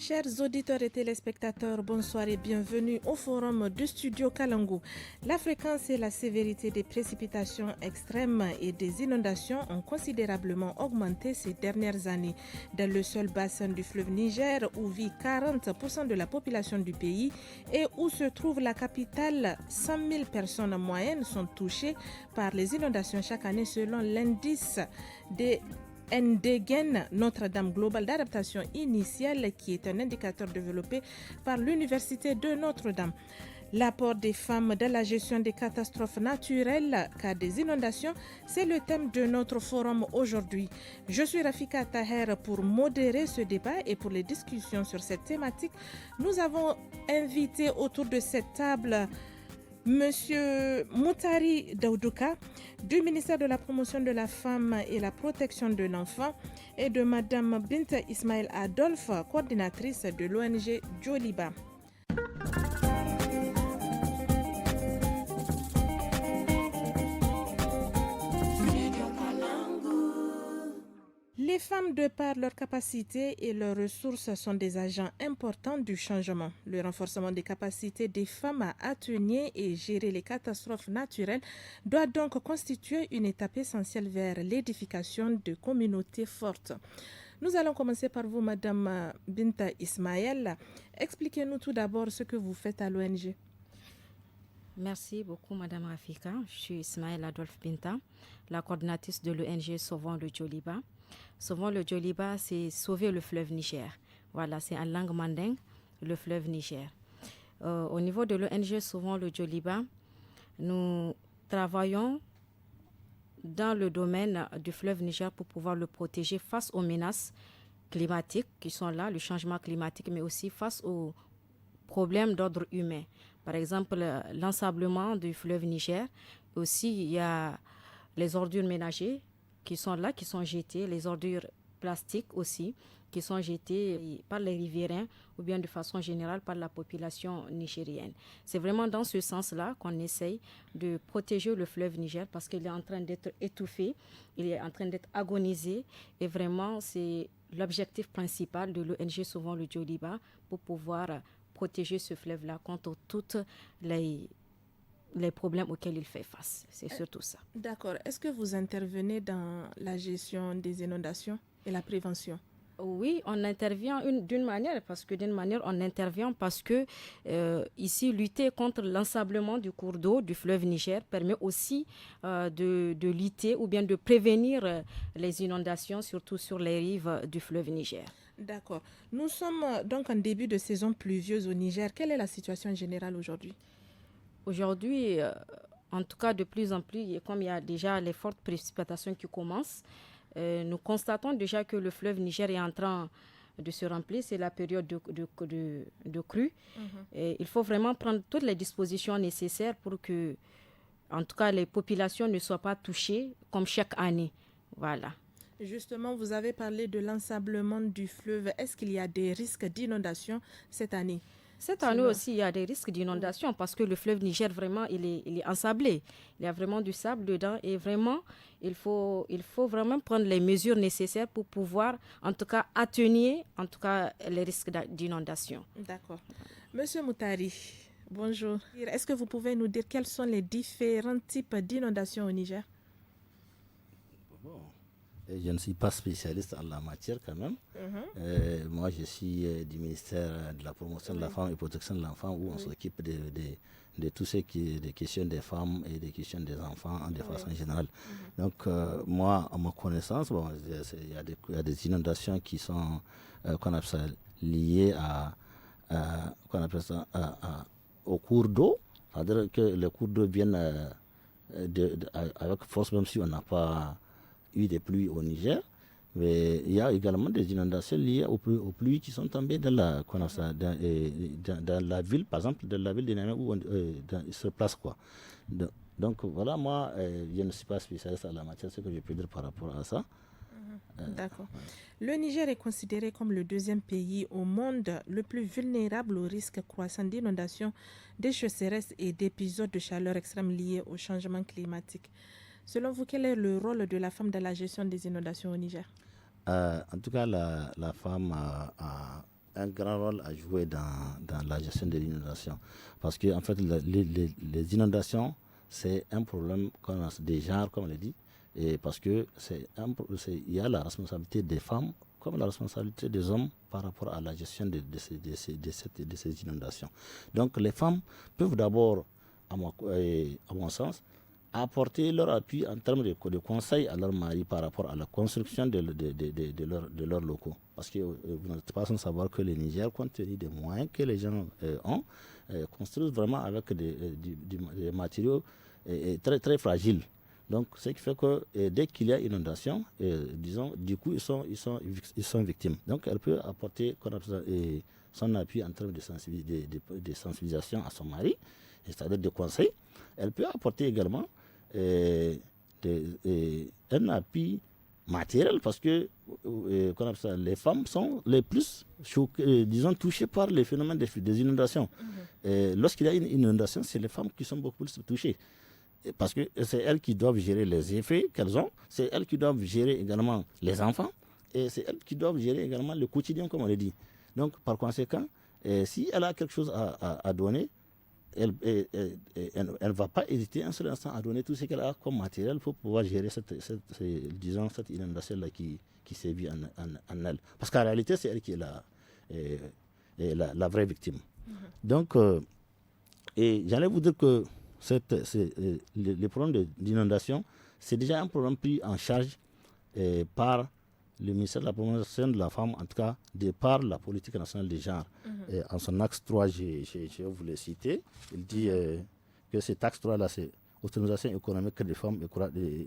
Chers auditeurs et téléspectateurs, bonsoir et bienvenue au forum du studio Kalangu. La fréquence et la sévérité des précipitations extrêmes et des inondations ont considérablement augmenté ces dernières années. Dans le seul bassin du fleuve Niger, où vit 40% de la population du pays et où se trouve la capitale, 100 000 personnes en moyenne sont touchées par les inondations chaque année selon l'indice des Ndegen, Notre-Dame Global d'adaptation initiale, qui est un indicateur développé par l'Université de Notre-Dame. L'apport des femmes dans la gestion des catastrophes naturelles, car des inondations, c'est le thème de notre forum aujourd'hui. Je suis Rafika Taher pour modérer ce débat et pour les discussions sur cette thématique. Nous avons invité autour de cette table Monsieur Moutari Daoudouka du ministère de la Promotion de la Femme et la Protection de l'Enfant et de Madame Binta Ismail Adolphe, coordinatrice de l'ONG Joliba. Les femmes, de par leur capacité et leurs ressources, sont des agents importants du changement. Le renforcement des capacités des femmes à atténuer et gérer les catastrophes naturelles doit donc constituer une étape essentielle vers l'édification de communautés fortes. Nous allons commencer par vous, Madame Binta Ismaël. Expliquez-nous tout d'abord ce que vous faites à l'ONG. Merci beaucoup, Madame Rafika. Je suis Ismaël Adolphe Binta, la coordinatrice de l'ONG Sauvons le Joliba. Sauvons le Joliba, c'est sauver le fleuve Niger. Voilà, c'est en langue mandingue, le fleuve Niger. Au niveau de l'ONG Sauvons le Joliba, nous travaillons dans le domaine du fleuve Niger pour pouvoir le protéger face aux menaces climatiques qui sont là, le changement climatique, mais aussi face aux problèmes d'ordre humain. Par exemple, l'ensablement du fleuve Niger. Aussi, il y a les ordures ménagères qui sont là, qui sont jetées, les ordures plastiques aussi, qui sont jetées par les riverains ou bien de façon générale par la population nigérienne. C'est vraiment dans ce sens-là qu'on essaye de protéger le fleuve Niger parce qu'il est en train d'être étouffé, il est en train d'être agonisé et vraiment c'est l'objectif principal de l'ONG Sauvons le Joliba pour pouvoir protéger ce fleuve-là contre toutes les problèmes auxquels il fait face. C'est surtout ça. D'accord. Est-ce que vous intervenez dans la gestion des inondations et la prévention? Oui, on intervient d'une manière parce que ici, lutter contre l'ensablement du cours d'eau du fleuve Niger permet aussi de lutter ou bien de prévenir les inondations, surtout sur les rives du fleuve Niger. D'accord. Nous sommes donc en début de saison pluvieuse au Niger. Quelle est la situation générale aujourd'hui? Aujourd'hui, en tout cas de plus en plus, et comme il y a déjà les fortes précipitations qui commencent, nous constatons déjà que le fleuve Niger est en train de se remplir. C'est la période de crue. Et il faut vraiment prendre toutes les dispositions nécessaires pour que, en tout cas, les populations ne soient pas touchées comme chaque année. Voilà. Justement, vous avez parlé de l'ensablement du fleuve. Est-ce qu'il y a des risques d'inondation cette année? Cette année aussi, il y a des risques d'inondation parce que le fleuve Niger, vraiment, il est ensablé. Il y a vraiment du sable dedans et vraiment, il faut vraiment prendre les mesures nécessaires pour pouvoir, en tout cas, atténuer les risques d'inondation. D'accord. Monsieur Moutari, bonjour. Est-ce que vous pouvez nous dire quels sont les différents types d'inondations au Niger? Bon. Je ne suis pas spécialiste en la matière quand même. Moi, je suis du ministère de la Promotion de la Femme et Protection de l'Enfant où on s'occupe de tout ce qui est des questions des femmes et des questions des enfants de façon générale. Donc, moi, à ma connaissance, bon, il y a des inondations qui sont qu'on appelle ça, liées au cours d'eau. C'est-à-dire que les cours d'eau viennent avec force, même si on n'a pas eu des pluies au Niger, mais il y a également des inondations liées aux pluies qui sont tombées dans la ville, par exemple, dans la ville de Niamey où il se place quoi. Donc voilà, moi, je ne suis pas spécialiste à la matière, ce que je peux dire par rapport à ça. D'accord. Le Niger est considéré comme le deuxième pays au monde le plus vulnérable au risque croissant d'inondations, de sécheresses et d'épisodes de chaleur extrême liés au changement climatique. Selon vous, quel est le rôle de la femme dans la gestion des inondations au Niger? En tout cas, la femme a un grand rôle à jouer dans la gestion de l'inondation. Parce que, en fait, les inondations, c'est un problème qu'on a des genres, comme on l'a dit, et parce que il y a la responsabilité des femmes comme la responsabilité des hommes par rapport à la gestion de ces inondations. Donc, les femmes peuvent d'abord, à mon sens, apporter leur appui en termes de conseils à leur mari par rapport à la construction de leurs locaux. Parce que vous n'êtes pas sans savoir que le Niger, compte tenu des moyens que les gens ont, construisent vraiment avec des matériaux très, très fragiles. Donc, ce qui fait que dès qu'il y a inondation, disons, du coup, ils sont victimes. Donc, elle peut apporter son appui en termes de sensibilisation à son mari, c'est-à-dire de conseils. Elle peut apporter également un appui matériel parce que les femmes sont les plus touchées par les phénomènes des inondations. Lorsqu'il y a une inondation, c'est les femmes qui sont beaucoup plus touchées. Parce que c'est elles qui doivent gérer les effets qu'elles ont, c'est elles qui doivent gérer également les enfants, et c'est elles qui doivent gérer également le quotidien, comme on l'a dit. Donc, par conséquent, si elle a quelque chose à donner, elle ne va pas hésiter un seul instant à donner tout ce qu'elle a comme matériel pour pouvoir gérer cette inondation-là qui sévit en elle. Parce qu'en réalité, c'est elle qui est la vraie victime. Donc, et j'allais vous dire que le problème d'inondation, c'est déjà un problème pris en charge par le ministère de la Promotion de la Femme, en tout cas, de par la politique nationale des genres. En son axe 3, je vous l'ai cité, il dit que cet axe 3-là, c'est autonomisation économique des femmes,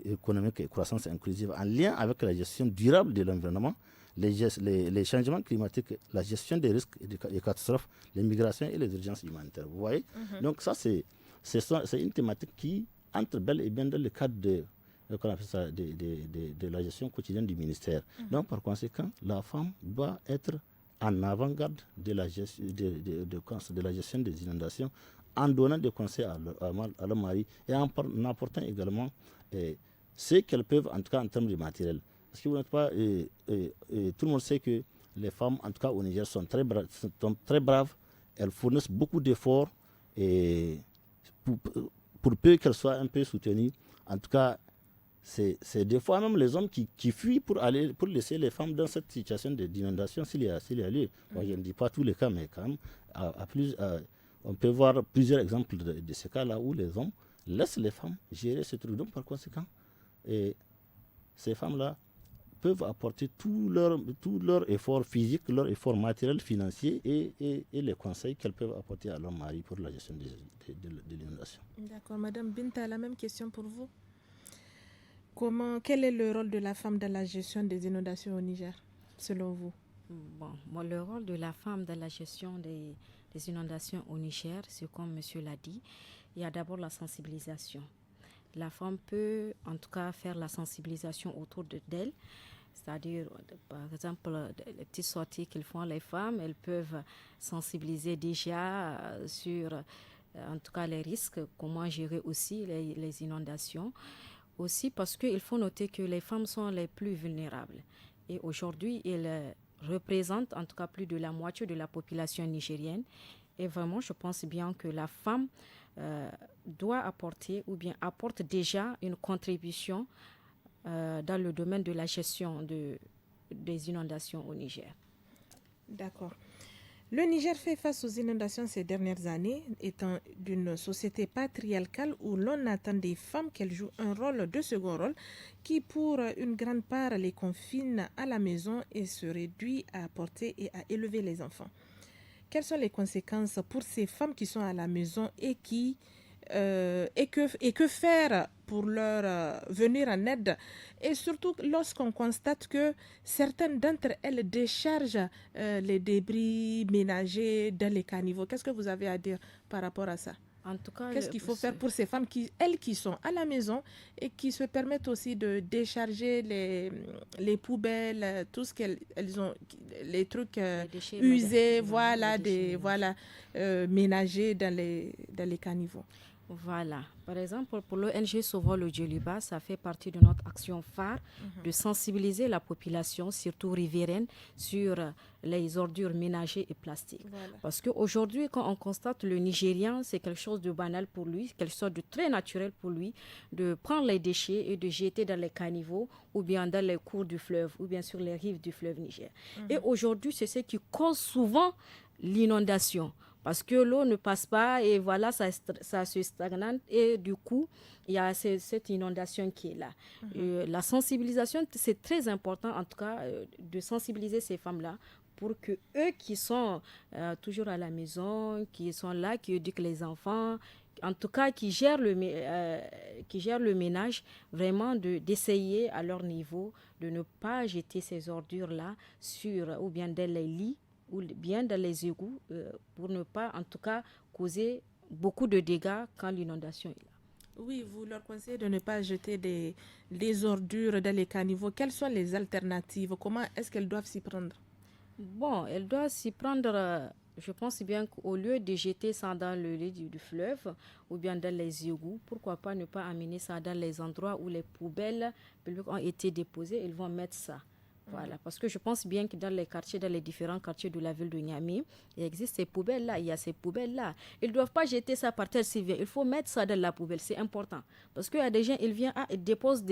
économique et croissance inclusive, en lien avec la gestion durable de l'environnement, les changements climatiques, la gestion des risques et des catastrophes, les migrations et les urgences humanitaires. Vous voyez? Donc ça, c'est une thématique qui entre bel et bien dans le cadre de la gestion quotidienne du ministère. Donc, par conséquent, la femme doit être en avant-garde de la gestion des inondations, en donnant des conseils à leur mari et en apportant également ce qu'elles peuvent, en tout cas en termes de matériel. Parce que vous n'êtes pas... tout le monde sait que les femmes, en tout cas au Niger, sont très braves. Elles fournissent beaucoup d'efforts et pour peu qu'elles soient un peu soutenues. En tout cas, c'est des fois même les hommes qui fuient pour laisser les femmes dans cette situation d'inondation s'il y a lieu. Moi, je ne dis pas tous les cas, mais quand même, on peut voir plusieurs exemples de ces cas-là où les hommes laissent les femmes gérer ce truc. Donc, par conséquent, ces femmes-là peuvent apporter tout leur effort physique, leur effort matériel, financier et les conseils qu'elles peuvent apporter à leur mari pour la gestion de l'inondation. D'accord. Madame Binta, la même question pour vous. Quel est le rôle de la femme dans la gestion des inondations au Niger, selon vous? Le rôle de la femme dans la gestion des inondations au Niger, c'est comme monsieur l'a dit, il y a d'abord la sensibilisation. La femme peut, en tout cas, faire la sensibilisation autour d'elle, c'est-à-dire, par exemple, les petites sorties qu'ils font les femmes, elles peuvent sensibiliser déjà sur, en tout cas, les risques, comment gérer aussi les inondations. Aussi parce qu'il faut noter que les femmes sont les plus vulnérables. Et aujourd'hui, elles représentent en tout cas plus de la moitié de la population nigérienne. Et vraiment, je pense bien que la femme doit apporter ou bien apporte déjà une contribution dans le domaine de la gestion des inondations au Niger. D'accord. Le Niger fait face aux inondations ces dernières années, étant d'une société patriarcale où l'on attend des femmes qu'elles jouent un rôle de second rôle qui, pour une grande part, les confine à la maison et se réduit à porter et à élever les enfants. Quelles sont les conséquences pour ces femmes qui sont à la maison et que faire pour leur venir en aide, et surtout lorsqu'on constate que certaines d'entre elles déchargent les débris ménagers dans les caniveaux? Qu'est-ce que vous avez à dire par rapport à ça? En tout cas, qu'est-ce qu'il faut faire pour ces femmes qui sont à la maison et qui se permettent aussi de décharger les poubelles, tout ce qu'elles ont, les trucs usés, ménagers dans les caniveaux? Voilà. Par exemple, pour l'ONG Sauvons le Djoliba, ça fait partie de notre action phare de sensibiliser la population, surtout riveraine, sur les ordures ménagères et plastiques. Voilà. Parce qu'aujourd'hui, quand on constate le Nigérian, c'est quelque chose de banal pour lui, quelque chose de très naturel pour lui, de prendre les déchets et de jeter dans les caniveaux ou bien dans les cours du fleuve ou bien sur les rives du fleuve Niger. Et aujourd'hui, c'est ce qui cause souvent l'inondation. Parce que l'eau ne passe pas et voilà, ça se stagne et du coup, il y a cette inondation qui est là. La sensibilisation, c'est très important en tout cas de sensibiliser ces femmes-là pour que eux qui sont toujours à la maison, qui sont là, qui éduquent les enfants, en tout cas qui gèrent le ménage, vraiment d'essayer à leur niveau de ne pas jeter ces ordures-là ou bien dans les lits, ou bien dans les égouts pour ne pas en tout cas causer beaucoup de dégâts quand l'inondation est là. Oui, vous leur conseillez de ne pas jeter des ordures dans les caniveaux. Quelles sont les alternatives? Comment est-ce qu'elles doivent s'y prendre? Bon, elles doivent s'y prendre, je pense bien qu'au lieu de jeter ça dans le lit du fleuve ou bien dans les égouts, pourquoi pas ne pas amener ça dans les endroits où les poubelles publiques ont été déposées, ils vont mettre ça. Voilà, parce que je pense bien que dans les différents quartiers de la ville de Niamey, il existe ces poubelles-là, il y a ces poubelles-là. Ils ne doivent pas jeter ça par terre s'ils viennent, il faut mettre ça dans la poubelle, c'est important. Parce qu'il y a des gens, ils viennent, ils déposent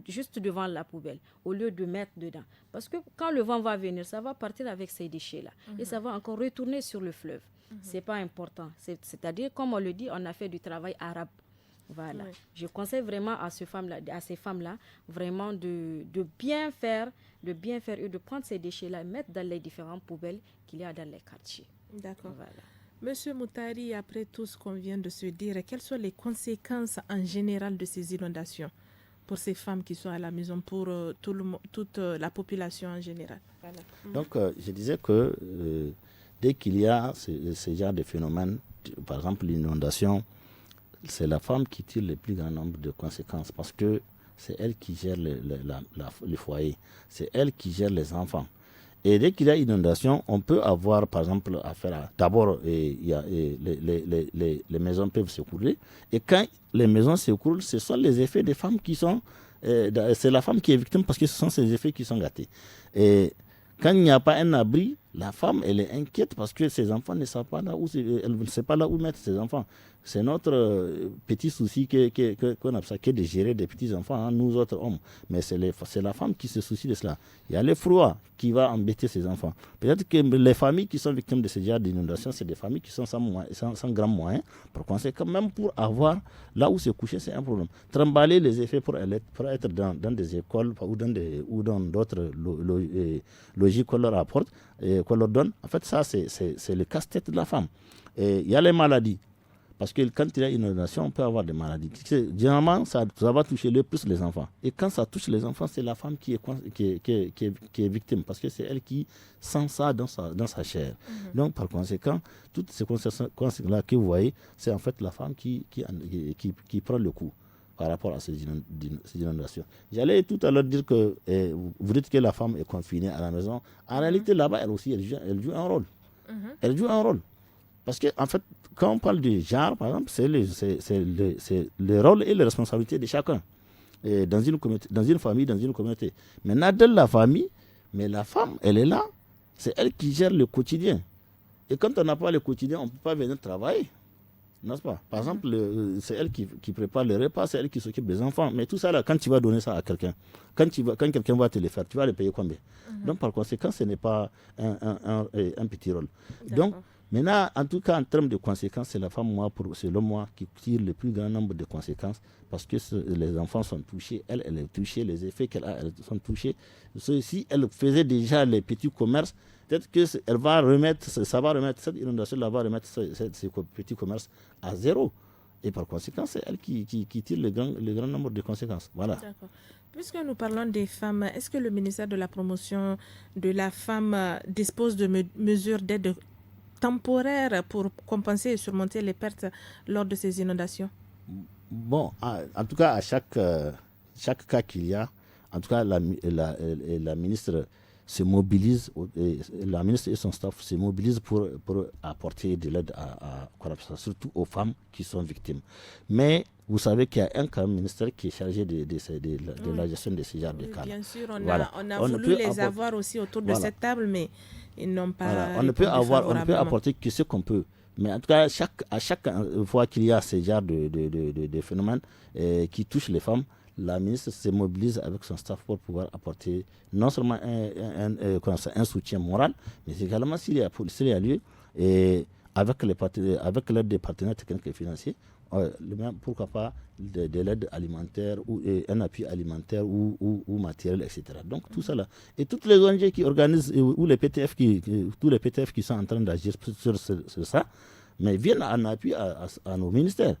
juste devant la poubelle, au lieu de mettre dedans. Parce que quand le vent va venir, ça va partir avec ces déchets-là, et ça va encore retourner sur le fleuve. C'est pas important. C'est-à-dire, comme on le dit, on a fait du travail arabe. Voilà. Oui. Je conseille vraiment à ces femmes-là vraiment de bien faire et de prendre ces déchets-là et mettre dans les différentes poubelles qu'il y a dans les quartiers. D'accord. Voilà. Monsieur Moutari, après tout ce qu'on vient de se dire, quelles sont les conséquences en général de ces inondations pour ces femmes qui sont à la maison, pour toute la population en général? Voilà. Donc, je disais que dès qu'il y a ce genre de phénomène, par exemple l'inondation, c'est la femme qui tire le plus grand nombre de conséquences parce que c'est elle qui gère le foyer, c'est elle qui gère les enfants. Et dès qu'il y a inondation, on peut avoir, par exemple, affaire à... D'abord, les maisons peuvent s'écrouler. Et quand les maisons s'écroulent, ce sont les effets des femmes qui sont... c'est la femme qui est victime parce que ce sont ces effets qui sont gâtés. Et quand il n'y a pas un abri, la femme, elle est inquiète parce que ses enfants ne savent pas là où... Elle ne sait pas là où mettre ses enfants. C'est notre petit souci qu'on a ça, que de gérer des petits-enfants, hein, nous autres hommes. Mais c'est la femme qui se soucie de cela. Il y a le froid qui va embêter ses enfants. Peut-être que les familles qui sont victimes de ce genre d'inondation, c'est des familles qui sont sans grands moyens. Par conséquent, même pour avoir là où se coucher, c'est un problème. Trimballer les effets pour être dans des écoles ou dans d'autres logiques qu'on leur apporte, qu'on leur donne, en fait, ça, c'est le casse-tête de la femme. Et il y a les maladies. Parce que quand il y a une inondation, on peut avoir des maladies. Généralement, ça va toucher le plus les enfants. Et quand ça touche les enfants, c'est la femme qui est victime. Parce que c'est elle qui sent ça dans sa chair. Donc, par conséquent, toutes ces conséquences-là que vous voyez, c'est en fait la femme qui prend le coup par rapport à ces inondations. J'allais tout à l'heure dire que vous dites que la femme est confinée à la maison. En réalité, là-bas, elle aussi, elle joue un rôle. Elle joue un rôle. Parce qu'en fait, quand on parle du genre, par exemple, c'est le rôle et les responsabilités de chacun. Et dans une famille, dans une communauté. Maintenant, dans la famille, mais la femme, elle est là. C'est elle qui gère le quotidien. Et quand on n'a pas le quotidien, on ne peut pas venir travailler. N'est-ce pas? Par exemple, c'est elle qui prépare le repas, c'est elle qui s'occupe des enfants. Mais tout ça, là, quand tu vas donner ça à quelqu'un, quand quelqu'un va te le faire, tu vas le payer combien? Donc, par conséquent, ce n'est pas un petit rôle. Donc, maintenant, en tout cas, en termes de conséquences, c'est la femme, selon moi, qui tire le plus grand nombre de conséquences parce que les enfants sont touchés, elle est touchée, les effets qu'elle a, elles sont touchés. Si elle faisait déjà les petits commerces, peut-être que cette inondation va remettre ces petits commerces à zéro. Et par conséquent, c'est elle qui tire le grand nombre de conséquences. Voilà. D'accord. Puisque nous parlons des femmes, est-ce que le ministère de la promotion de la femme dispose de mesures d'aide temporaire pour compenser et surmonter les pertes lors de ces inondations? Bon, en tout cas, à chaque cas qu'il y a, en tout cas, la ministre se mobilisent, la ministre et son staff se mobilisent pour apporter de l'aide surtout aux femmes qui sont victimes. Mais vous savez qu'il y a un ministère qui est chargé de la gestion de ces genres de cas. Bien sûr, on a voulu les avoir aussi autour de cette table, mais ils n'ont pas. On ne peut apporter que ce qu'on peut. Mais en tout cas, à chaque fois qu'il y a ce genre de phénomènes qui touchent les femmes, la ministre se mobilise avec son staff pour pouvoir apporter non seulement un soutien moral, mais également s'il y a lieu, et avec l'aide des partenaires techniques et financiers, pourquoi pas de l'aide alimentaire ou un appui alimentaire ou matériel, etc. Donc tout ça là. Et toutes les ONG qui organisent, ou les PTF tous les PTF qui sont en train d'agir sur ça, mais viennent en appui à nos ministères.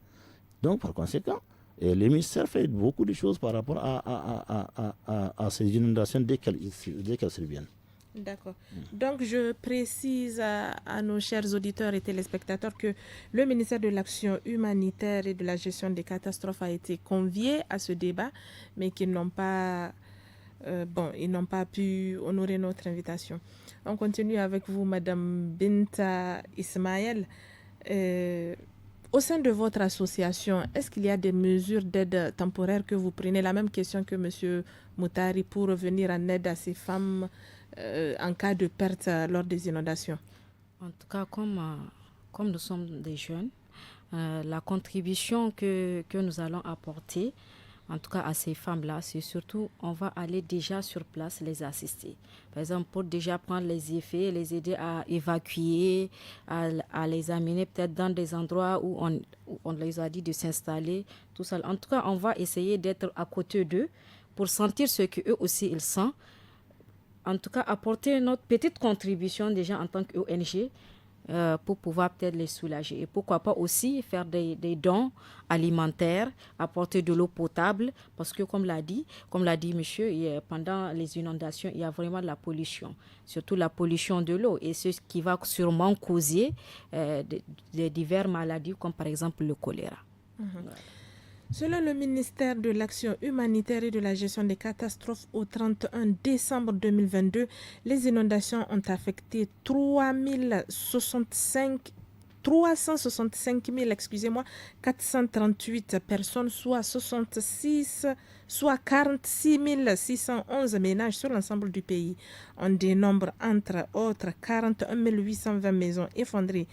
Donc par conséquent, et le ministère fait beaucoup de choses par rapport à ces inondations dès qu'elles surviennent. D'accord. Donc, je précise à nos chers auditeurs et téléspectateurs que le ministère de l'Action humanitaire et de la gestion des catastrophes a été convié à ce débat, mais qu'ils n'ont pas, ils n'ont pas pu honorer notre invitation. On continue avec vous, Madame Binta Ismaël. Au sein de votre association, est-ce qu'il y a des mesures d'aide temporaire que vous prenez? La même question que M. Moutari, pour venir en aide à ces femmes en cas de perte lors des inondations. En tout cas, comme nous sommes des jeunes, la contribution que nous allons apporter, en tout cas à ces femmes-là, c'est surtout, on va aller déjà sur place les assister. Par exemple, pour déjà prendre les effets, les aider à évacuer, à les amener peut-être dans des endroits où on les a dit de s'installer, tout ça. En tout cas, on va essayer d'être à côté d'eux pour sentir ce qu'eux aussi ils sentent. En tout cas, apporter notre petite contribution déjà en tant qu'ONG pour pouvoir peut-être les soulager. Et pourquoi pas aussi faire des dons alimentaires, apporter de l'eau potable, parce que comme l'a dit monsieur, pendant les inondations, il y a vraiment de la pollution, surtout la pollution de l'eau, et ce qui va sûrement causer des diverses maladies, comme par exemple le choléra. Voilà. Selon le ministère de l'Action humanitaire et de la gestion des catastrophes, au 31 décembre 2022, les inondations ont affecté 365 438 personnes, soit 46 611 ménages sur l'ensemble du pays. On dénombre entre autres 41 820 maisons effondrées.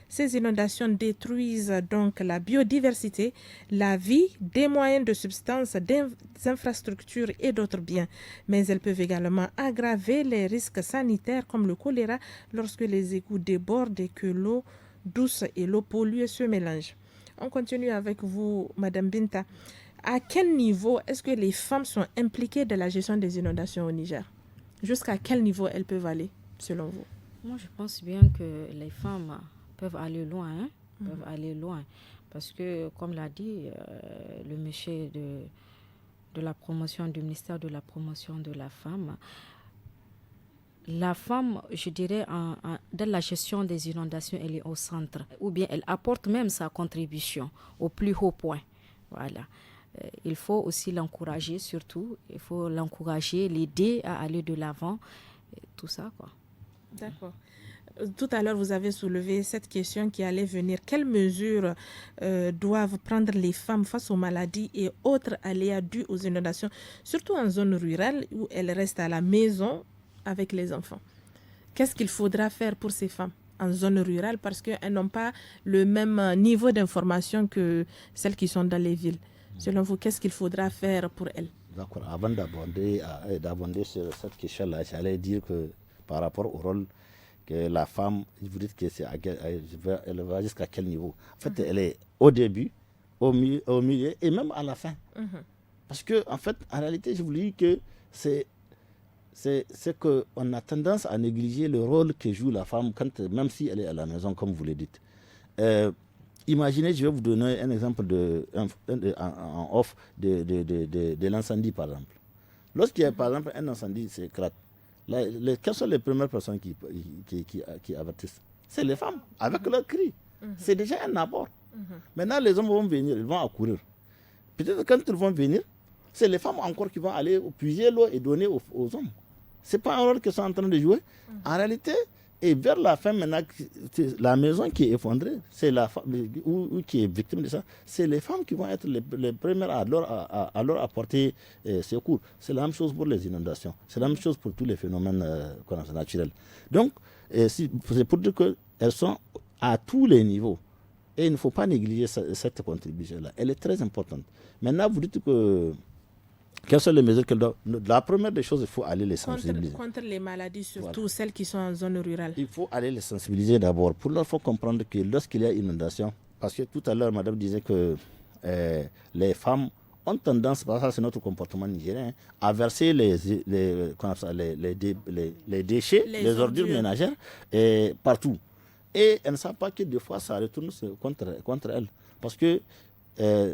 Ces inondations détruisent donc la biodiversité, la vie, des moyens de subsistance, des infrastructures et d'autres biens. Mais elles peuvent également aggraver les risques sanitaires comme le choléra lorsque les égouts débordent et que l'eau douce et l'eau polluée se mélangent. On continue avec vous, Madame Binta. À quel niveau est-ce que les femmes sont impliquées dans la gestion des inondations au Niger? Jusqu'à quel niveau elles peuvent aller, selon vous? Moi, je pense bien que les femmes peuvent aller loin, parce que, comme l'a dit le monsieur de la promotion du ministère de la promotion de la femme, je dirais, dans la gestion des inondations, elle est au centre, ou bien elle apporte même sa contribution au plus haut point. Voilà. Il faut aussi l'encourager, surtout. Il faut l'encourager, l'aider à aller de l'avant, tout ça, quoi. D'accord. Tout à l'heure, vous avez soulevé cette question qui allait venir. Quelles mesures doivent prendre les femmes face aux maladies et autres aléas dus aux inondations, surtout en zone rurale où elles restent à la maison avec les enfants? Qu'est-ce qu'il faudra faire pour ces femmes en zone rurale parce qu'elles n'ont pas le même niveau d'information que celles qui sont dans les villes? Selon vous, qu'est-ce qu'il faudra faire pour elles? D'accord. Avant d'abonder sur cette question-là, j'allais dire que par rapport au rôle que la femme, vous dites que elle va jusqu'à quel niveau? En fait, elle est au début, au milieu et même à la fin. Parce que, en fait, en réalité, je vous dis que c'est qu'on a tendance à négliger le rôle que joue la femme, même si elle est à la maison, comme vous le dites. Imaginez, je vais vous donner un exemple en off de l'incendie, par exemple. Lorsqu'il y a, par exemple, un incendie, c'est éclate. Quelles sont les premières personnes qui avertissent? C'est les femmes, avec leur cri. C'est déjà un apport. Maintenant, les hommes vont venir, ils vont accourir. Peut-être quand ils vont venir, c'est les femmes encore qui vont aller puiser l'eau et donner aux hommes. Ce n'est pas un rôle qu'ils sont en train de jouer. En réalité, et vers la fin, maintenant, la maison qui est effondrée, c'est la femme ou qui est victime de ça, c'est les femmes qui vont être les premières à leur apporter secours. C'est la même chose pour les inondations. C'est la même chose pour tous les phénomènes naturels. Donc, c'est pour dire qu'elles sont à tous les niveaux. Et il ne faut pas négliger cette contribution-là. Elle est très importante. Maintenant, vous dites que quelles sont les mesures qu'elles doivent... La première des choses, il faut aller les sensibiliser. Contre les maladies, surtout celles qui sont en zone rurale. Il faut aller les sensibiliser d'abord. Pour leur faire comprendre que lorsqu'il y a inondation, parce que tout à l'heure, madame disait que les femmes ont tendance, parce que c'est notre comportement nigérien, à verser les déchets, les ordures ménagères partout. Et elles ne savent pas que des fois, ça retourne contre elles. Parce que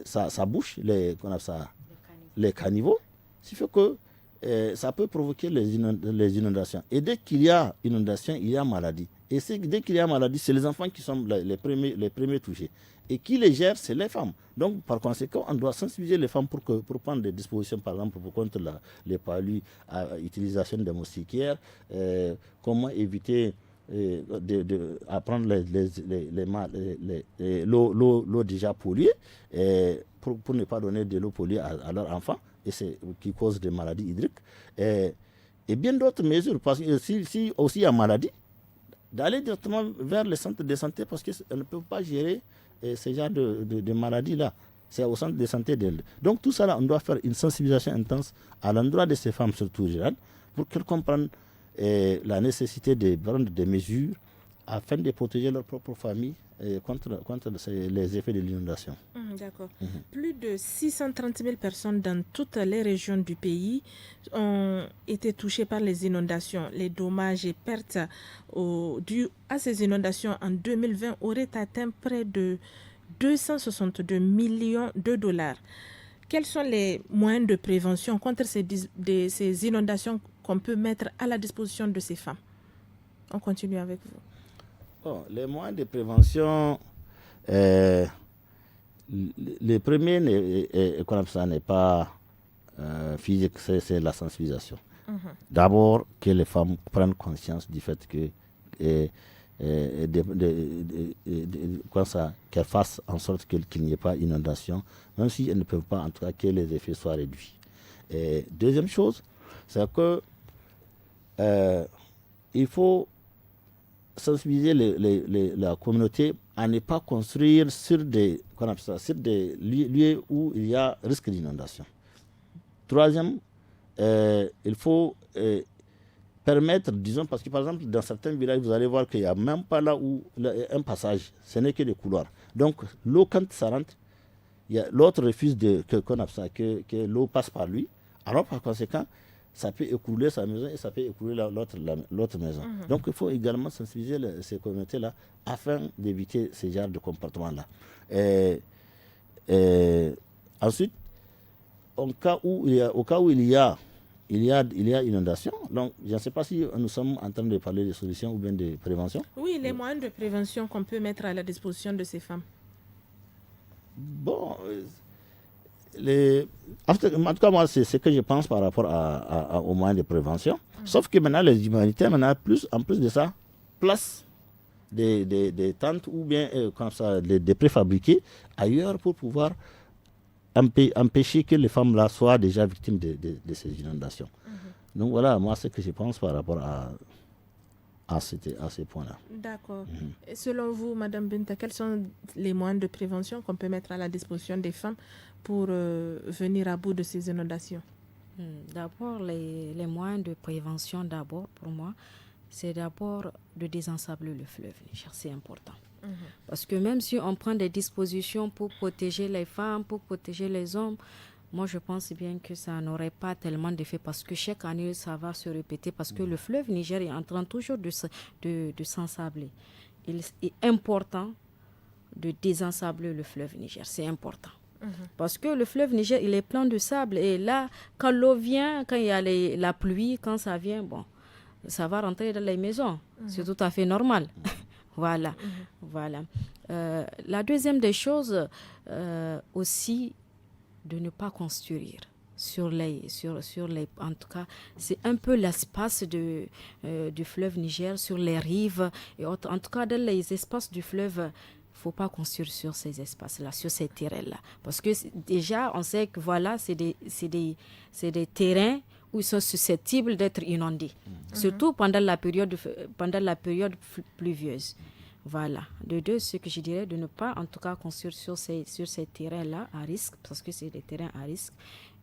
ça bouche les caniveaux, ce qui fait que ça peut provoquer les inondations. Et dès qu'il y a inondation, il y a maladie. Et dès qu'il y a maladie, c'est les enfants qui sont les premiers touchés. Et qui les gèrent, c'est les femmes. Donc, par conséquent, on doit sensibiliser les femmes pour prendre des dispositions, par exemple, contre les paluds, l'utilisation des moustiquaires, comment éviter à prendre l'eau déjà polluée pour ne pas donner de l'eau polluée à leurs enfants, et c'est qui cause des maladies hydriques, et bien d'autres mesures, parce que si aussi il y a maladie, d'aller directement vers les centres de santé, parce qu'elles ne peuvent pas gérer ce genre de maladies-là. C'est au centre de santé d'elles. Donc tout ça, là, on doit faire une sensibilisation intense à l'endroit de ces femmes, surtout rurales, pour qu'elles comprennent la nécessité de prendre des mesures afin de protéger leur propre famille contre les effets de l'inondation. D'accord. Plus de 630 000 personnes dans toutes les régions du pays ont été touchées par les inondations. Les dommages et pertes dus à ces inondations en 2020 auraient atteint près de 262 millions de dollars. Quels sont les moyens de prévention contre ces inondations qu'on peut mettre à la disposition de ces femmes? On continue avec vous. Bon, les moyens de prévention, le premier comme ça n'est pas physique, c'est la sensibilisation. D'abord, que les femmes prennent conscience du fait que qu'elles fassent en sorte qu'il n'y ait pas d'inondation, même si elles ne peuvent pas, en tout cas, que les effets soient réduits. Et deuxième chose, c'est que il faut sensibiliser la communauté à ne pas construire sur des lieux où il y a risque d'inondation. Troisième, il faut permettre, disons, parce que par exemple, dans certains villages, vous allez voir qu'il n'y a même pas là où un passage, ce n'est que des couloirs. Donc, l'eau, quand ça rentre, l'autre refuse que l'eau passe par lui. Alors, par conséquent, ça peut écouler sa maison et ça peut écouler l'autre maison. Donc, il faut également sensibiliser ces communautés-là afin d'éviter ce genre de comportement-là. Ensuite, au cas où il y a inondation. Donc, je ne sais pas si nous sommes en train de parler de solutions ou bien de prévention. Oui, les moyens de prévention qu'on peut mettre à la disposition de ces femmes. Bon, en tout cas, moi, c'est ce que je pense par rapport aux moyens de prévention. Sauf que maintenant, les humanitaires, en plus de ça, placent des tentes ou bien comme ça, des préfabriqués ailleurs pour pouvoir empêcher que les femmes là soient déjà victimes de ces inondations. Donc voilà, moi, ce que je pense par rapport à ces points-là. D'accord. Et selon vous, Madame Binta, quels sont les moyens de prévention qu'on peut mettre à la disposition des femmes pour venir à bout de ces inondations? D'abord, les moyens de prévention, pour moi, c'est d'abord de désensabler le fleuve Niger. C'est important. Parce que même si on prend des dispositions pour protéger les femmes, pour protéger les hommes, moi je pense bien que ça n'aurait pas tellement d'effet parce que chaque année ça va se répéter parce que le fleuve Niger est en train toujours de s'ensabler. Il est important de désensabler le fleuve Niger, c'est important. Parce que le fleuve Niger, il est plein de sable et là, quand l'eau vient, quand il y a la pluie, quand ça vient, bon, ça va rentrer dans les maisons. C'est tout à fait normal. Voilà. La deuxième des choses, aussi, de ne pas construire. en tout cas, c'est un peu l'espace du fleuve Niger, sur les rives et autres. En tout cas, dans les espaces du fleuve, il ne faut pas construire sur ces espaces-là, sur ces terrains-là. Parce que déjà, on sait que voilà, c'est des terrains où ils sont susceptibles d'être inondés, surtout pendant la période pluvieuse. Voilà. De deux, ce que je dirais, de ne pas en tout cas construire sur ces terrains-là à risque, parce que c'est des terrains à risque.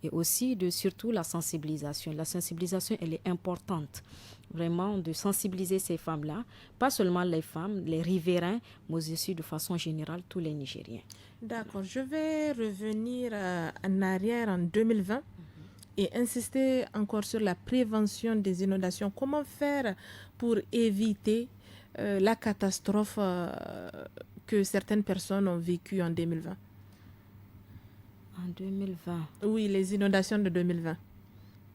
Et aussi surtout la sensibilisation. La sensibilisation, elle est importante. Vraiment, de sensibiliser ces femmes-là, pas seulement les femmes, les riverains, mais aussi de façon générale tous les Nigériens. D'accord. Je vais revenir en arrière en 2020 et insister encore sur la prévention des inondations. Comment faire pour éviter la catastrophe que certaines personnes ont vécue en 2020? En 2020. Oui, les inondations de 2020.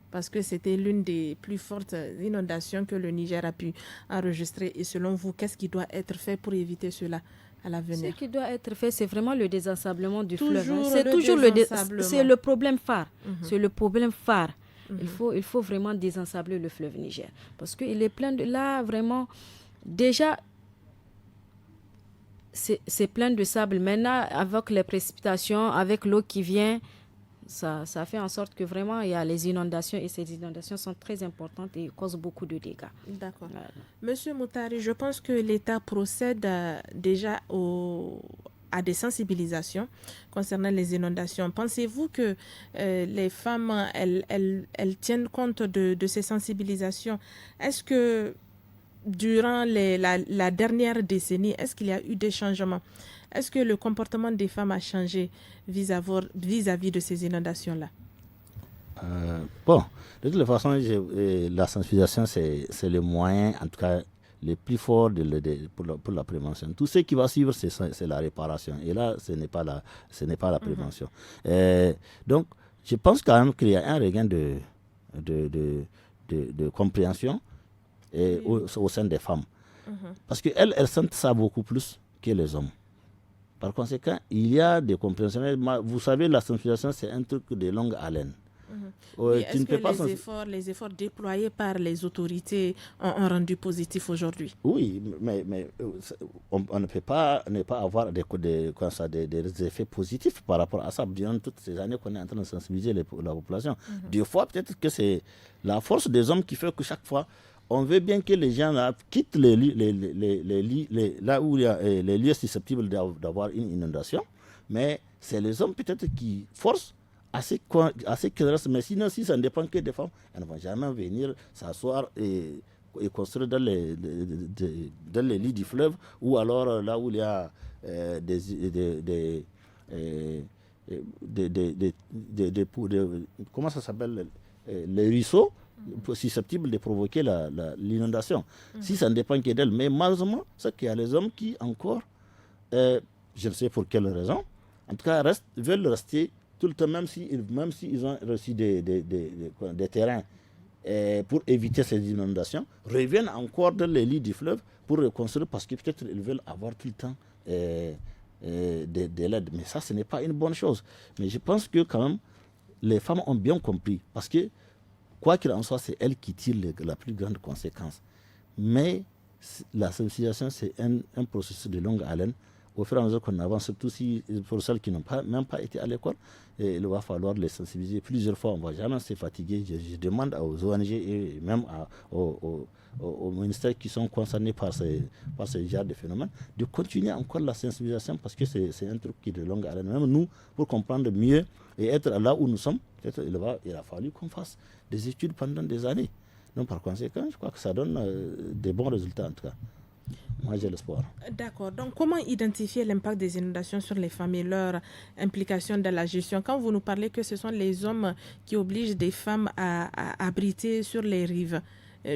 Parce que c'était l'une des plus fortes inondations que le Niger a pu enregistrer. Et selon vous, qu'est-ce qui doit être fait pour éviter cela à l'avenir? Ce qui doit être fait, c'est vraiment le désensablement du fleuve. C'est le problème phare. C'est le problème phare. Il faut vraiment désensabler le fleuve Niger. Parce qu'il est plein de... Là, vraiment, déjà... C'est plein de sable. Maintenant, avec les précipitations, avec l'eau qui vient, ça fait en sorte que vraiment, il y a les inondations et ces inondations sont très importantes et causent beaucoup de dégâts. D'accord. Voilà. Monsieur Moutari, je pense que l'État procède déjà à des sensibilisations concernant les inondations. Pensez-vous que les femmes, elles tiennent compte de ces sensibilisations? Est-ce que durant la dernière décennie, est-ce qu'il y a eu des changements? Est-ce que le comportement des femmes a changé vis-à-vis de ces inondations-là? Bon, de toute façon, la sensibilisation, c'est le moyen, en tout cas, le plus fort pour la prévention. Tout ce qui va suivre, c'est la réparation. Et là, ce n'est pas la prévention. Donc, je pense quand même qu'il y a un regain de compréhension au sein des femmes. Parce qu'elles sentent ça beaucoup plus que les hommes. Par conséquent, il y a des compréhensions. Vous savez, la sensibilisation, c'est un truc de longue haleine. Est-ce que les efforts déployés par les autorités ont rendu positif aujourd'hui? Oui, mais on ne peut pas ne pas avoir des effets positifs par rapport à ça. Durant toutes ces années qu'on est en train de sensibiliser la population. Des fois, peut-être que c'est la force des hommes qui fait que chaque fois, on veut bien que les gens là, quittent là où il y a les lieux susceptibles d'avoir une inondation, mais c'est les hommes peut-être qui forcent assez qu'ils restent. Mais sinon, si ça ne dépend que des femmes, elles ne vont jamais venir s'asseoir et construire dans les lits du fleuve, ou alors là où il y a comment ça s'appelle, les ruisseaux susceptibles de provoquer l'inondation. Si ça ne dépend que d'elles. Mais malheureusement, c'est qu'il y a les hommes qui encore, je ne sais pour quelle raison, en tout cas veulent rester tout le temps, même s'ils ont reçu des terrains pour éviter ces inondations, reviennent encore dans les lits du fleuve pour reconstruire, parce que peut-être ils veulent avoir tout le temps de l'aide. Mais ça, ce n'est pas une bonne chose. Mais je pense que quand même, les femmes ont bien compris, parce que quoi qu'il en soit, c'est elles qui tirent la plus grande conséquence. Mais la sensibilisation, c'est un processus de longue haleine. Au fur et à mesure qu'on avance, surtout pour celles qui n'ont même pas été à l'école, il va falloir les sensibiliser plusieurs fois. On ne va jamais se fatiguer. Je demande aux ONG et même aux ministères qui sont concernés par ce genre de phénomène de continuer encore la sensibilisation, parce que c'est un truc qui est de longue haleine. Même nous, pour comprendre mieux et être là où nous sommes, peut-être il a fallu qu'on fasse des études pendant des années. Donc par conséquent, je crois que ça donne des bons résultats en tout cas. Moi, j'ai l'espoir. D'accord. Donc, comment identifier l'impact des inondations sur les femmes et leur implication dans la gestion? Quand vous nous parlez que ce sont les hommes qui obligent des femmes à abriter sur les rives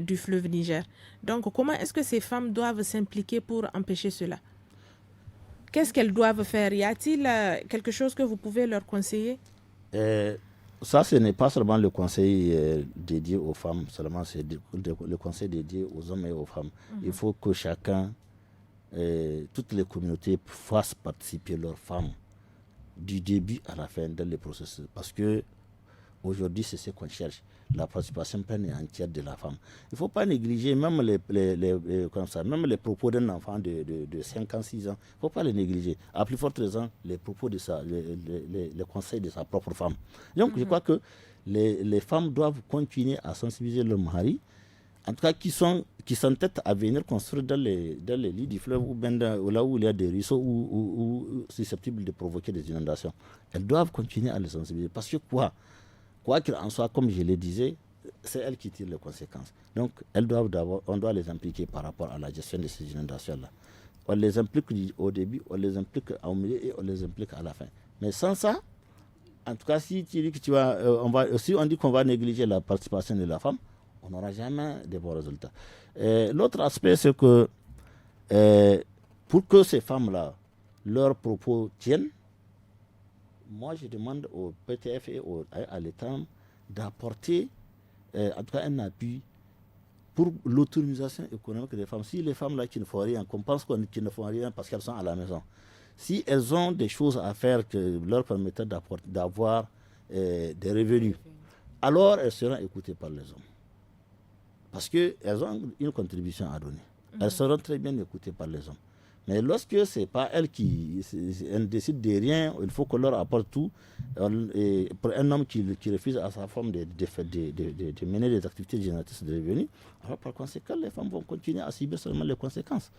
du fleuve Niger, donc comment est-ce que ces femmes doivent s'impliquer pour empêcher cela? Qu'est-ce qu'elles doivent faire? Y a-t-il quelque chose que vous pouvez leur conseiller? Ça, ce n'est pas seulement le conseil dédié aux femmes, seulement c'est le conseil dédié aux hommes et aux femmes. Il faut que chacun, toutes les communautés fassent participer leurs femmes du début à la fin dans le processus. Parce que Aujourd'hui, c'est ce qu'on cherche, la participation pleine et entière de la femme. Il ne faut pas négliger même même les propos d'un enfant de 5 ans, 6 ans. Il ne faut pas les négliger. À plus forte raison, les propos de les conseils de sa propre femme. Donc, je crois que les femmes doivent continuer à sensibiliser leur mari, en tout cas qui s'entêtent à venir construire dans les lits du fleuve ou bien là où il y a des ruisseaux ou susceptibles de provoquer des inondations. Elles doivent continuer à les sensibiliser. Parce que quoi qu'il en soit, comme je le disais, c'est elles qui tirent les conséquences. Donc, on doit les impliquer par rapport à la gestion de ces inondations-là. On les implique au début, on les implique au milieu et on les implique à la fin. Mais sans ça, en tout cas, si tu dis que si on dit qu'on va négliger la participation de la femme, on n'aura jamais de bons résultats. L'autre aspect, c'est que pour que ces femmes-là, leurs propos tiennent, moi je demande au PTF et à l'État d'apporter en tout cas un appui pour l'autonomisation économique des femmes. Si les femmes là qui ne font rien, qu'on pense qu'ils ne font rien parce qu'elles sont à la maison, si elles ont des choses à faire que leur permettent d'avoir des revenus, alors elles seront écoutées par les hommes. Parce qu'elles ont une contribution à donner. Elles seront très bien écoutées par les hommes. Mais lorsque ce n'est pas elles qui décident de rien, il faut qu'on leur apporte tout. Et pour un homme qui refuse à sa femme de mener des activités génératrices de revenus, alors par conséquent, les femmes vont continuer à subir seulement les conséquences.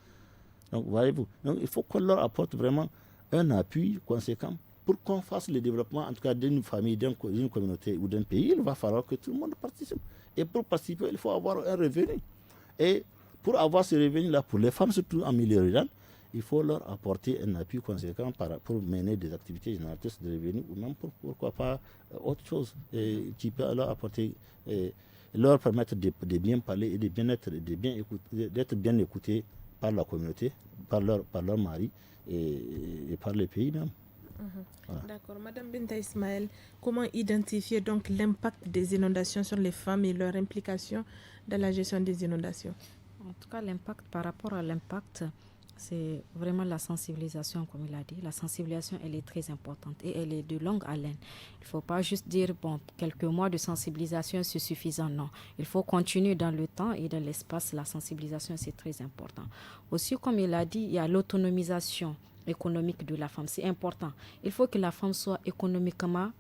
Donc, voyez-vous, il faut qu'on leur apporte vraiment un appui conséquent pour qu'on fasse le développement, en tout cas d'une famille, d'une communauté ou d'un pays. Il va falloir que tout le monde participe. Et pour participer, il faut avoir un revenu. Et pour avoir ce revenu-là, pour les femmes, surtout en milieu rural, il faut leur apporter un appui conséquent pour mener des activités génératrices de revenus ou même pourquoi pas autre chose qui peut leur apporter, leur permettre de bien parler et de bien être, d'être bien écoutés par la communauté, par leur mari et par les pays même. Voilà. D'accord. Madame Binta Ismaël, comment identifier donc l'impact des inondations sur les femmes et leur implication dans la gestion des inondations? En tout cas, par rapport à l'impact, c'est vraiment la sensibilisation, comme il a dit. La sensibilisation, elle est très importante et elle est de longue haleine. Il ne faut pas juste dire, quelques mois de sensibilisation, c'est suffisant. Non, il faut continuer dans le temps et dans l'espace. La sensibilisation, c'est très important. Aussi, comme il a dit, il y a l'autonomisation économique de la femme. C'est important. Il faut que la femme soit économiquement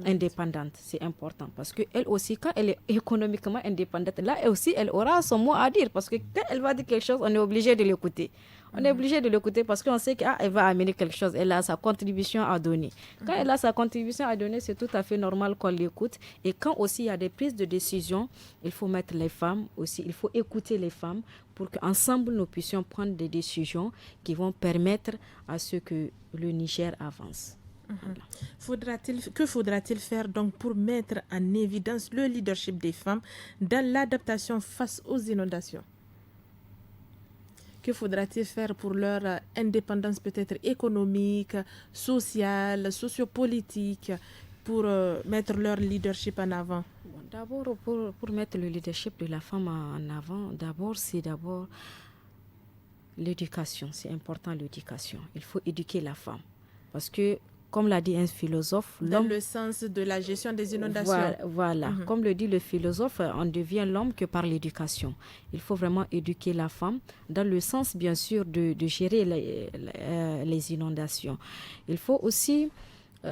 indépendante, c'est important parce qu'elle aussi, quand elle est économiquement indépendante, là aussi, elle aura son mot à dire parce que quand elle va dire quelque chose, on est obligé de l'écouter. On est obligé de l'écouter parce qu'on sait qu'elle va amener quelque chose, elle a sa contribution à donner. Quand elle a sa contribution à donner, c'est tout à fait normal qu'on l'écoute. Et quand aussi il y a des prises de décision, il faut mettre les femmes aussi, il faut écouter les femmes pour qu'ensemble nous puissions prendre des décisions qui vont permettre à ce que le Niger avance. Voilà. Que faudra-t-il faire donc pour mettre en évidence le leadership des femmes dans l'adaptation face aux inondations? Que faudra-t-il faire pour leur indépendance peut-être économique, sociale, sociopolitique, pour mettre leur leadership en avant? D'abord, pour mettre le leadership de la femme en avant, c'est l'éducation. C'est important, l'éducation. Il faut éduquer la femme. Parce que, comme l'a dit un philosophe... Dans le sens de la gestion des inondations. Voilà. Comme le dit le philosophe, on devient l'homme que par l'éducation. Il faut vraiment éduquer la femme dans le sens, bien sûr, de gérer les inondations. Il faut aussi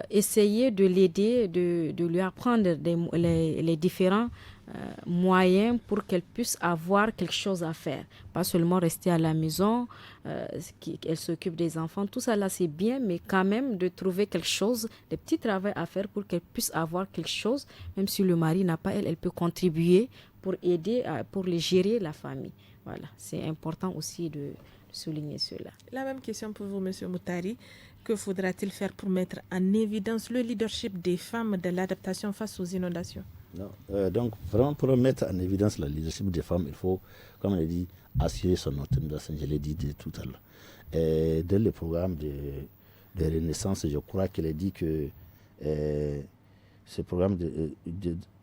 essayer de l'aider, de lui apprendre les différents moyens pour qu'elle puisse avoir quelque chose à faire. Pas seulement rester à la maison, qu'elle s'occupe des enfants. Tout ça là, c'est bien, mais quand même de trouver quelque chose, des petits travaux à faire pour qu'elle puisse avoir quelque chose. Même si le mari n'a pas, elle peut contribuer pour aider, pour les gérer la famille. Voilà, c'est important aussi de souligner cela. La même question pour vous, M. Moutari. Que faudra-t-il faire pour mettre en évidence le leadership des femmes de l'adaptation face aux inondations? Non, donc, vraiment, pour mettre en évidence le leadership des femmes, il faut, comme on l'a dit, assurer son autonomisation. Je l'ai dit tout à l'heure. Dans le programme de Renaissance, je crois qu'elle a dit que ce programme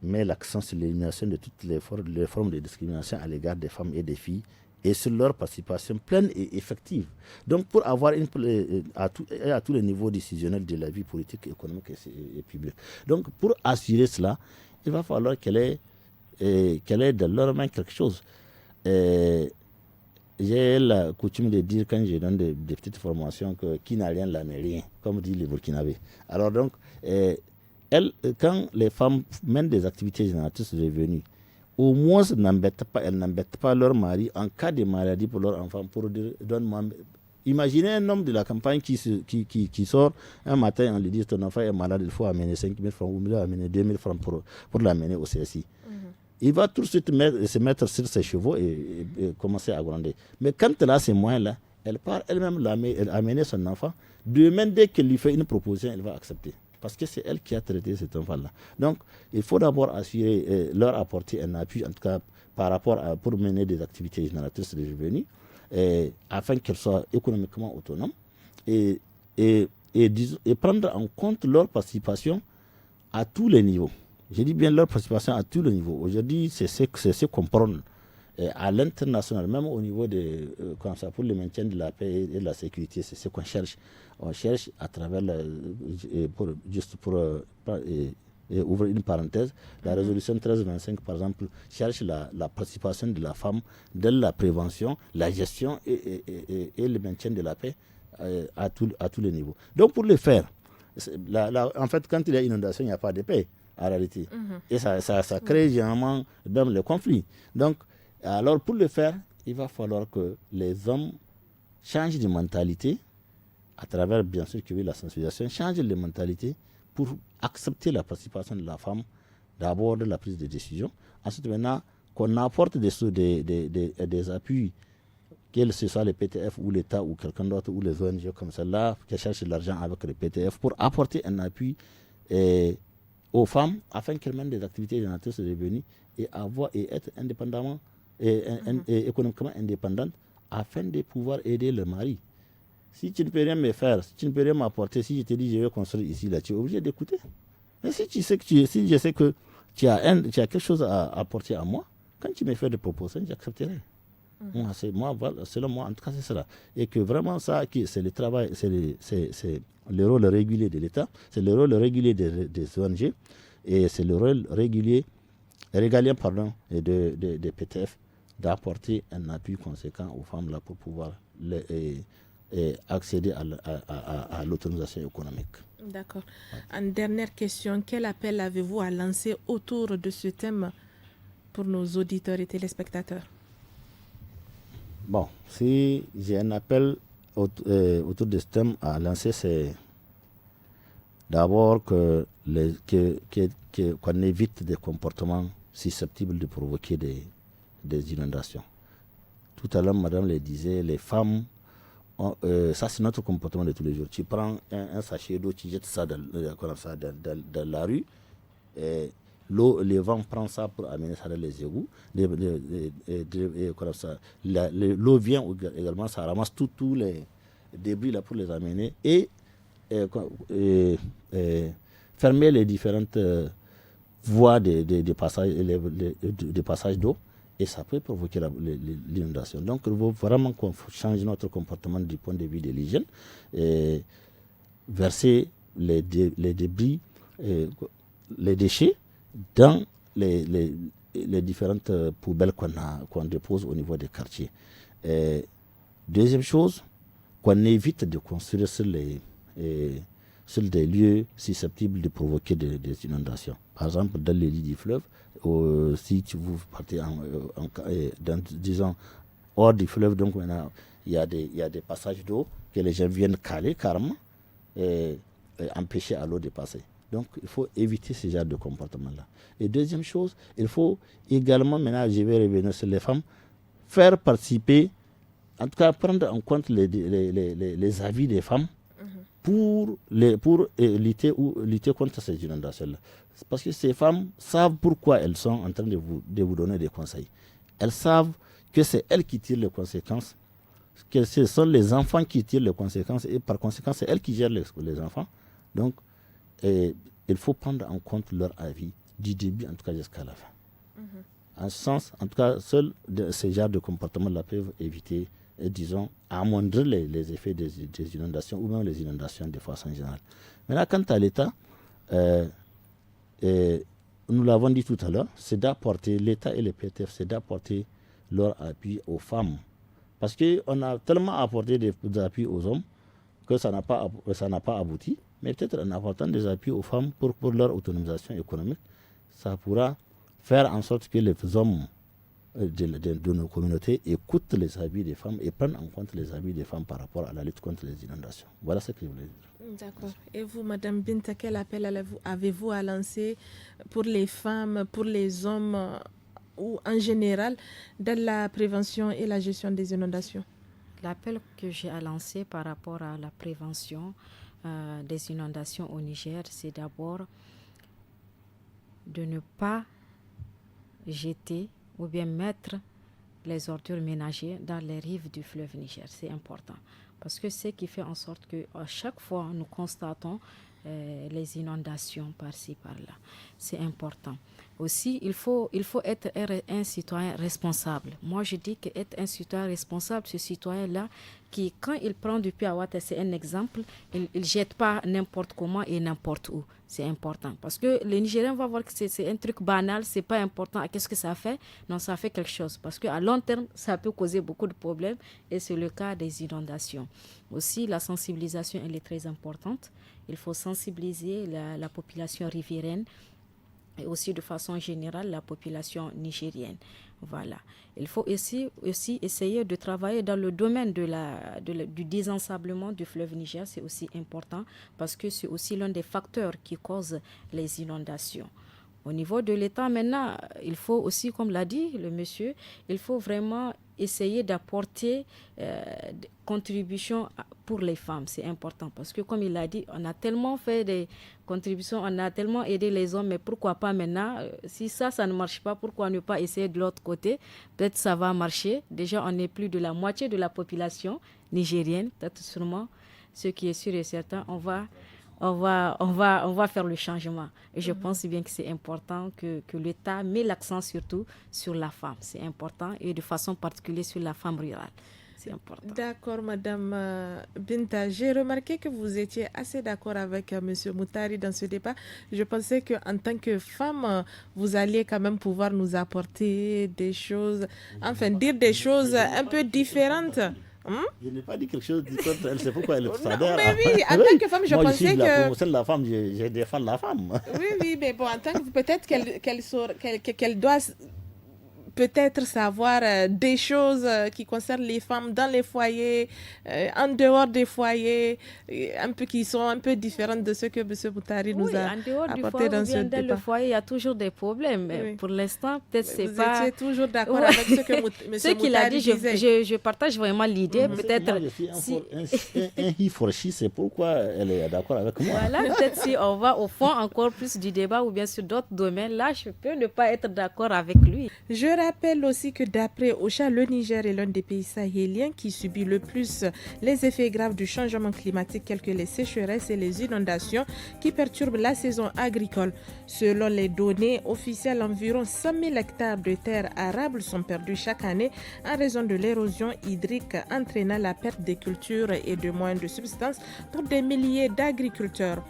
met l'accent sur l'élimination de toutes les formes de discrimination à l'égard des femmes et des filles et sur leur participation pleine et effective. Donc, pour avoir à tous les niveaux décisionnels de la vie politique, économique et publique. Donc, pour assurer cela, il va falloir qu'elle ait de leur main quelque chose. J'ai la coutume de dire, quand je donne des petites formations, que qui n'a rien là n'est rien, comme dit les Burkinabés. Alors donc, quand les femmes mènent des activités génératrices de revenus, au moins elles n'embêtent pas leur mari en cas de maladie pour leur enfant. Pour dire, donne-moi. Imaginez un homme de la campagne qui sort un matin, on lui dit ton enfant est malade, il faut amener 5 000 francs ou il faut amener 2 000 francs pour l'amener au CSI. Il va tout de suite se mettre sur ses chevaux et commencer à grandir. Mais quand elle a ces moyens-là, elle part elle-même amener son enfant. Demain, dès qu'elle lui fait une proposition, elle va accepter. Parce que c'est elle qui a traité cet enfant-là. Donc, il faut d'abord assurer, leur apporter un appui, en tout cas par rapport pour mener des activités génératrices de revenus, afin qu'elles soient économiquement autonomes et prendre en compte leur participation à tous les niveaux. Je dis bien leur participation à tous les niveaux. Aujourd'hui, c'est ce qu'on prône à l'international, même au niveau pour le maintien de la paix et de la sécurité. C'est ce qu'on cherche. On cherche à travers, pour ouvrir une parenthèse, la résolution 1325, par exemple, cherche la participation de la femme dans la prévention, la gestion et le maintien de la paix à tous les niveaux. Donc, pour le faire, en fait, quand il y a inondation, il n'y a pas de paix. En réalité. Et ça crée généralement même le conflit. Donc, alors pour le faire, il va falloir que les hommes changent de mentalité, à travers bien sûr que la sensibilisation, changent de mentalité pour accepter la participation de la femme, d'abord de la prise de décision. Ensuite, maintenant, qu'on apporte des appuis, que ce soit les PTF ou l'État ou quelqu'un d'autre ou les ONG comme celle-là, qui cherchent de l'argent avec les PTF pour apporter un appui aux femmes afin qu'elles mènent des activités génératrices de revenus et être indépendamment et économiquement indépendantes afin de pouvoir aider le mari. Si tu ne peux rien me faire, si tu ne peux rien m'apporter, si je te dis je vais construire ici, là, tu es obligé d'écouter. Mais si je sais que tu as quelque chose à apporter à moi, quand tu me fais des propositions, j'accepterai. Selon moi, en tout cas, c'est cela. Et que vraiment, c'est le travail, c'est le rôle régulier de l'État, c'est le rôle régulier des ONG et c'est le rôle régalien des PTF d'apporter un appui conséquent aux femmes là pour pouvoir accéder à l'autonomisation économique. D'accord. En dernière question, quel appel avez-vous à lancer autour de ce thème pour nos auditeurs et téléspectateurs? Bon, si j'ai un appel autour de ce thème à lancer, c'est d'abord qu'on évite des comportements susceptibles de provoquer des inondations. Tout à l'heure, madame le disait, les femmes, ça c'est notre comportement de tous les jours. Tu prends un sachet d'eau, tu jettes ça dans la rue, et le vent prend ça pour amener ça dans les égouts. L'eau vient également, ça ramasse tous les débris là pour les amener et fermer les différentes voies de passage d'eau. Et ça peut provoquer l'inondation. Donc, il faut vraiment qu'on change notre comportement du point de vue de l'hygiène, et verser les débris, les déchets dans les différentes poubelles qu'on dépose au niveau des quartiers. Deuxième chose, qu'on évite de construire sur des lieux susceptibles de provoquer des inondations. Par exemple, dans les lits du fleuve, si vous partez disons, hors du fleuve, donc maintenant, il y a des passages d'eau que les gens viennent caler carrément et empêcher à l'eau de passer. Donc, il faut éviter ce genre de comportement-là. Et deuxième chose, il faut également, maintenant, je vais revenir sur les femmes, faire participer, en tout cas, prendre en compte les avis des femmes pour lutter contre ces inondations-là. Parce que ces femmes savent pourquoi elles sont en train de vous donner des conseils. Elles savent que c'est elles qui tirent les conséquences, que ce sont les enfants qui tirent les conséquences et par conséquent, c'est elles qui gèrent les enfants. Donc, il faut prendre en compte leur avis du début, en tout cas jusqu'à la fin. En ce sens, en tout cas, seuls ces genres de comportements-là peuvent éviter, disons, amoindrir les effets des inondations ou même les inondations de façon générale. Maintenant, quant à l'État, nous l'avons dit tout à l'heure, c'est d'apporter, l'État et le PTF, c'est d'apporter leur appui aux femmes. Parce qu'on a tellement apporté des appuis aux hommes que ça n'a pas abouti. Mais peut-être en apportant des appuis aux femmes pour leur autonomisation économique, ça pourra faire en sorte que les hommes de nos communautés écoutent les avis des femmes et prennent en compte les avis des femmes par rapport à la lutte contre les inondations. Voilà ce que je voulais dire. D'accord. Et vous, Madame Binta, quel appel avez-vous à lancer pour les femmes, pour les hommes ou en général dans la prévention et la gestion des inondations? L'appel que j'ai à lancer par rapport à la prévention des inondations au Niger, c'est d'abord de ne pas jeter ou bien mettre les ordures ménagères dans les rives du fleuve Niger. C'est important parce que c'est ce qui fait en sorte qu'à chaque fois nous constatons les inondations par-ci, par-là. C'est important. Aussi, il faut être un citoyen responsable. Moi, je dis qu'être un citoyen responsable, ce citoyen-là, qui, quand il prend du puits à water, c'est un exemple, il ne jette pas n'importe comment et n'importe où. C'est important. Parce que les Nigériens vont voir que c'est un truc banal, c'est pas important. Qu'est-ce que ça fait? Non, ça fait quelque chose. Parce qu'à long terme, ça peut causer beaucoup de problèmes et c'est le cas des inondations. Aussi, la sensibilisation, elle est très importante. Il faut sensibiliser la population riveraine et aussi de façon générale la population nigérienne. Voilà. Il faut aussi essayer de travailler dans le domaine du désensablement du fleuve Niger. C'est aussi important parce que c'est aussi l'un des facteurs qui cause les inondations. Au niveau de l'État, maintenant, il faut aussi, comme l'a dit le monsieur, il faut vraiment essayer d'apporter des contributions pour les femmes. C'est important parce que, comme il l'a dit, on a tellement fait des contributions, on a tellement aidé les hommes, mais pourquoi pas maintenant, si ça ne marche pas, pourquoi ne pas essayer de l'autre côté? Peut-être ça va marcher. Déjà, on est plus de la moitié de la population nigérienne, peut-être sûrement. Ce qui est sûr et certain, on va faire le changement. Et je pense bien que c'est important que l'État met l'accent surtout sur la femme. C'est important et de façon particulière sur la femme rurale. C'est important. D'accord, Madame Binta. J'ai remarqué que vous étiez assez d'accord avec Monsieur Moutari dans ce débat. Je pensais qu'en tant que femme, vous alliez quand même pouvoir nous apporter des choses, enfin dire des choses un peu différentes. Je n'ai pas dit quelque chose contre elle, c'est pourquoi elle s'adhère. Mais oui, en tant que femme, je pensais je suis de que... la promotion de la femme, je défends la femme. Oui, mais bon, en tant que peut-être qu'elle doit peut-être savoir des choses qui concernent les femmes dans les foyers, en dehors des foyers, qui sont un peu différentes de ce que M. Moutari nous a apporté dans ce débat. Dans le foyer, il y a toujours des problèmes. Oui. Pour l'instant, peut-être c'est pas... Vous étiez toujours d'accord avec ce que M. Moutari qu'il a dit, je partage vraiment l'idée. Peut-être... Un he for she, c'est pourquoi elle est d'accord avec moi. Voilà, peut-être si on va au fond encore plus du débat ou bien sur d'autres domaines, là, je peux ne pas être d'accord avec lui. Je rappelle aussi que d'après OCHA, le Niger est l'un des pays sahéliens qui subit le plus les effets graves du changement climatique tels que les sécheresses et les inondations qui perturbent la saison agricole. Selon les données officielles, environ 100 000 hectares de terres arables sont perdus chaque année en raison de l'érosion hydrique entraînant la perte des cultures et de moyens de subsistance pour des milliers d'agriculteurs.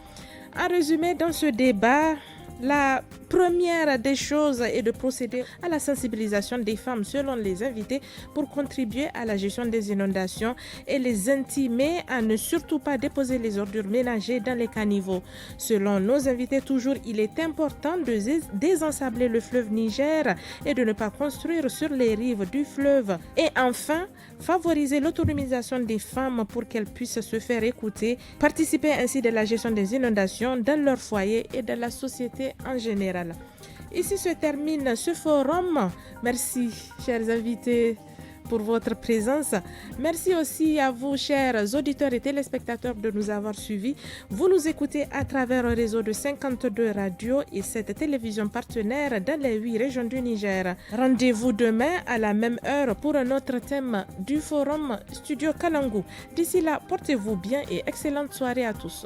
En résumé, dans ce débat, la première des choses est de procéder à la sensibilisation des femmes selon les invités pour contribuer à la gestion des inondations et les intimer à ne surtout pas déposer les ordures ménagères dans les caniveaux. Selon nos invités, toujours, il est important de désensabler le fleuve Niger et de ne pas construire sur les rives du fleuve. Et enfin, favoriser l'autonomisation des femmes pour qu'elles puissent se faire écouter, participer ainsi de la gestion des inondations dans leur foyer et dans la société en général. Ici se termine ce forum. Merci, chers invités, pour votre présence. Merci aussi à vous, chers auditeurs et téléspectateurs, de nous avoir suivis. Vous nous écoutez à travers un réseau de 52 radios et 7 télévisions partenaires dans les 8 régions du Niger. Rendez-vous demain à la même heure pour un autre thème du forum Studio Kalangu. D'ici là, portez-vous bien et excellente soirée à tous.